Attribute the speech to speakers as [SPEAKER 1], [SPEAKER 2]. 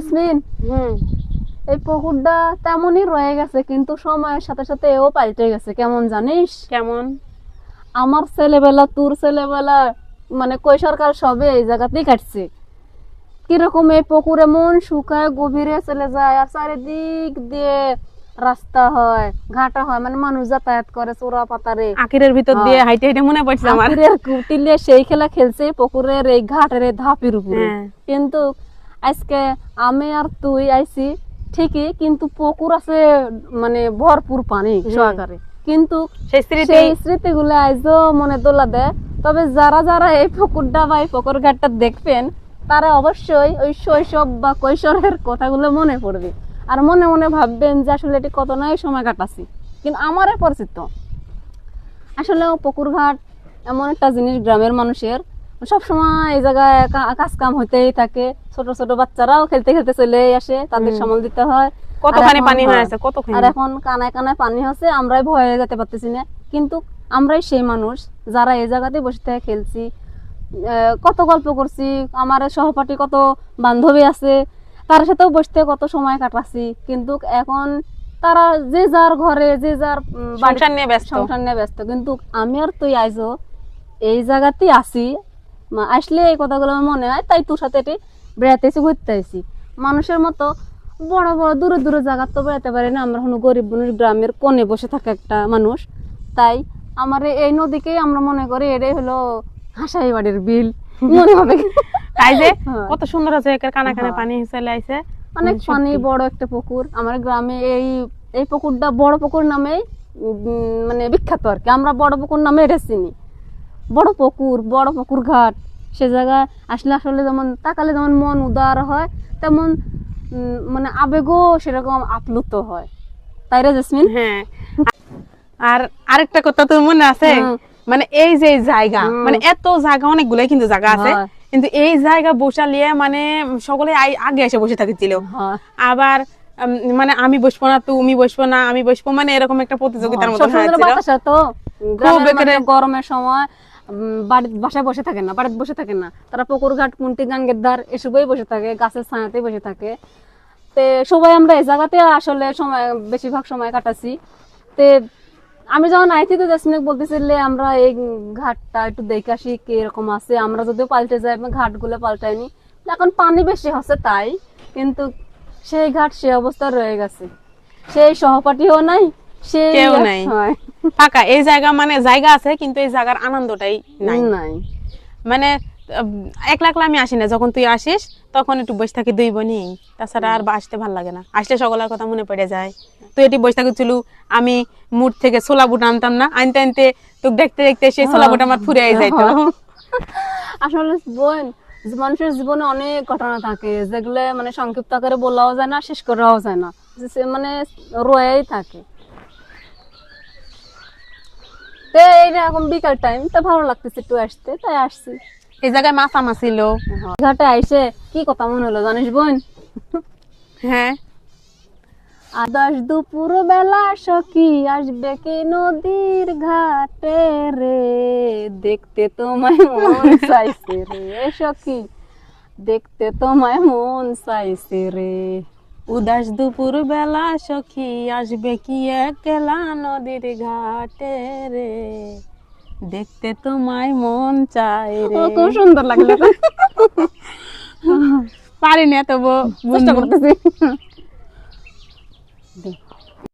[SPEAKER 1] Jasmine, এই পুকুরটা তেমনই রয়ে গেছে, কিন্তু সময়ের সাথে সাথে এও পাল্টে গেছে। কেমন জানিস?
[SPEAKER 2] কেমন?
[SPEAKER 1] আমার ছেলেবেলা, তোর ছেলেবেলা, মানে কৈশোরকাল সবে এই জায়গাতেই কাটছে। কিরকম এই পুকুরে মন শুকায় গভীরে চলে যায়, আর চারিদিক দিয়ে রাস্তা হয়, ঘাটা হয়, মানে মানুষ যাতায়াত করে চোরা পাতারে।
[SPEAKER 2] আকিরের ভিতর দিয়ে হাইটে হাইটে মনে পড়ছে আমার।
[SPEAKER 1] আকিরের কুটিলে সেই খেলা খেলছে পুকুরের এই ঘাটের এই ধাপের উপরে। কিন্তু আজকে আমি আর তুই আইছি ঠিকই, কিন্তু পুকুর আছে মানে ভরপুর পানি সহকারে, কিন্তু সেই স্মৃতিগুলো আজও মনে দোলা দেয়। তবে যারা যারা এই পুকুরটা বা এই পুকুর ঘাটটা দেখবেন, তারা অবশ্যই ওই শৈশব বা কৈশোরের কথাগুলো মনে পড়বে, আর মনে মনে ভাববেন যে আসলে এটি কত নাই সময় কাটাছি। কিন্তু আমারে পরিচিত আসলে পুকুর ঘাট এমন একটা জিনিস, গ্রামের মানুষের সবসময় এই জায়গায় কাজ কাম হইতেই থাকে। ছোট ছোট বাচ্চারাও খেলতে খেলতে চলে আসে, তাদের সামাল দিতে হয়।
[SPEAKER 2] কতখানি পানি হয়েছে, কতখানি।
[SPEAKER 1] আর এখন কানায় কানায় পানি হচ্ছে, আমরাই ভয়ে যেতে পারতেছি না। কিন্তু আমরাই সেই মানুষ যারা এই জায়গাতে বসে থেকে খেলছি, কত গল্প করছি। আমার সহপাঠী কত বান্ধবী আছে, তার সাথেও বসতে কত সময় কাটাচ্ছি। কিন্তু এখন তারা যে যার ঘরে, যে যার
[SPEAKER 2] সংসার নিয়ে
[SPEAKER 1] ব্যস্ত। কিন্তু আমি আর তুই আইজো এই জায়গাতেই আসি, আসলে এই কথাগুলো আমার মনে হয়। তাই তোর সাথে এটি বেড়াতে এসে ঘুরতে আসি। মানুষের মতো বড় বড় দূরে দূরে জায়গা তো বেড়াতে পারি না, আমরা হলো গরিব মানুষ, গ্রামের কোণে বসে থাকা একটা মানুষ। তাই আমার এই নদীকেই আমরা মনে করি এটাই হলো হাসাই বাড়ির বিল মনে হবে।
[SPEAKER 2] তাই যে কত সুন্দর আছে, কানা কানা পানি চলে আইছে,
[SPEAKER 1] অনেক পানি, বড় একটা পুকুর। আমার গ্রামে এই পুকুরটা বড় পুকুর নামেই মানে বিখ্যাত আর কি। আমরা বড় পুকুর নামে এটা চিনি। বড় পুকুর ঘাট, সে জায়গায় আসলে আসলে যেমন তাকালে যেমন মন উদার হয়, তেমন মানে আবেগও সেরকম আপ্লুত হয়। তাই রে জেসমিন?
[SPEAKER 2] হ্যাঁ। আর আরেকটা কথা তোর মনে আছে, মানে এই যে জায়গা, মানে এত জায়গা, অনেকগুলাই কিন্তু জায়গা আছে, কিন্তু এই জায়গা বসালিয়ে মানে সকলে আগে এসে বসে থাকছিল। আবার মানে আমি বসবো না, তুমি বসবো না, আমি বসবো, মানে এরকম একটা প্রতিযোগিতার মতো হয়েছিল।
[SPEAKER 1] গরমের সময় বাসায় বসে থাকে না, বাড়িতে বসে থাকে না, তারা পুকুর ঘাট, কুন্টি, গাঙ্গের ধার এসবই বসে থাকে, গাছের ছায়াতেই বসে থাকে। তে সবাই আমরা এই জায়গাতে আসলে সময়, বেশিরভাগ সময় কাটাছি। তে আমি যখন আইছি তো জেসমিন বলতেছিলে আমরা এই ঘাটটা একটু দেখে আসি কি এরকম আছে। আমরা যদিও পাল্টে যাই, ঘাটগুলো পাল্টায়নি, এখন পানি বেশি হচ্ছে তাই, কিন্তু সেই ঘাট সে অবস্থা রয়ে গেছে, সেই সহপাঠীও নাই,
[SPEAKER 2] কেউ নাই, ফাঁকা। এই জায়গা মানে জায়গা আছে, কিন্তু এই জায়গার আনন্দটাই নাই। মানে একলা একলা আমি আসি না, যখন তুই আসিস তখন একটু বসে থাকি দুই বোনই, তাছাড়া আর আসতে ভালো লাগে না। আসলে সকলের কথা মনে পড়ে যায়। তুই এটি বসে থাকছিল, আমি মুঠ থেকে ছোলা বুট আনতাম না, আনতে আনতে তোকে দেখতে দেখতে সেই ছোলা বুট আমার ফুরে যাইতো।
[SPEAKER 1] আসলে বোন, মানুষের জীবনে অনেক ঘটনা থাকে, যেগুলো মানে সংক্ষিপ্ত আকারে বলাও যায় না, শেষ করাও যায় না, মানে রয়েই থাকে। তো এইটা এখন বিকাল টাইম, তো ভালো লাগতেছে একটু আসতে, তাই আসছি।
[SPEAKER 2] এই জায়গায় মাছ ছিল,
[SPEAKER 1] ঘাটে আইসে কি কথা মনে হলো জানিস বোন?
[SPEAKER 2] হ্যাঁ,
[SPEAKER 1] আদাস দুপুর বেলা সখী আসবে কি নদীর ঘাটে রে, দেখতে তোমায় মন চাইছে রে সখী, দেখতে তোমায় মন চাইছে রে।
[SPEAKER 2] উদাস দুপুর বেলা সখী আসবে কি একলা নদীর ঘাটে রে, দেখতে তোমায় মন চাই রে।
[SPEAKER 1] খুব সুন্দর লাগলো।
[SPEAKER 2] পারি না, তবু চেষ্টা করতেছি।